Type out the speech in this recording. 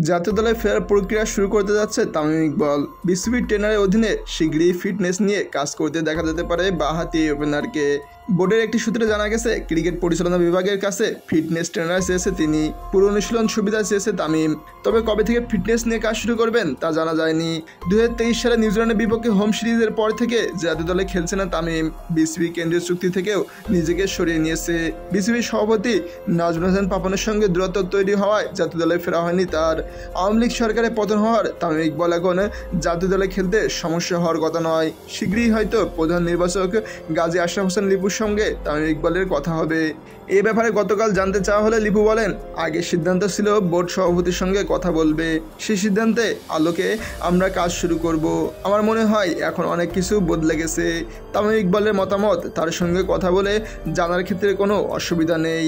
জাতীয় দলে ফেরার প্রক্রিয়া শুরু করতে যাচ্ছে তামিম ইকবাল। বিসিবির ট্রেনারের অধীনে শীঘ্রই ফিটনেস নিয়ে কাজ করতে দেখা যেতে পারে বাঁহাতি ওপেনারকে। বোর্ডের একটি সূত্রে জানা গেছে, ক্রিকেট পরিচালনা বিভাগের কাছে ফিটনেস ট্রেনার চেয়েছে তিনি, পুরো অনুশীলন সুবিধা চেয়েছে তামিম। তবে কবে থেকে ফিটনেস নিয়ে কাজ শুরু করবেন তা জানা যায়নি। 2023 সালে নিউজিল্যান্ডের বিপক্ষে হোম সিরিজের পর থেকে জাতীয় দলে খেলছে না তামিম। বিসিবি কেন্দ্রীয় চুক্তি থেকেও নিজেকে সরিয়ে নিয়েছে। বিসিবির সভাপতি নাজমুল হাসান পাপনের সঙ্গে দূরত্ব তৈরি হওয়ায় জাতীয় দলে ফেরা হয়নি তার। আওয়ামী লীগ সরকারের পতন হওয়ার তামিম ইকবাল এখন জাতীয় দলে খেলতে সমস্যা হওয়ার কথা নয়। শীঘ্রই হয়তো প্রধান নির্বাচক গাজী আশরাফ হোসেন লিপুর সঙ্গে তামিম ইকবালের কথা হবে। এ ব্যাপারে গতকাল জানতে চাওয়া হলে লিপু বলেন, আগের সিদ্ধান্ত ছিল বোর্ড সভাপতির সঙ্গে কথা বলবে, সেই সিদ্ধান্তে আলোকে আমরা কাজ শুরু করব। আমার মনে হয় এখন অনেক কিছু বদলে গেছে। তামিম ইকবালের মতামত তার সঙ্গে কথা বলে জানার ক্ষেত্রে কোনো অসুবিধা নেই।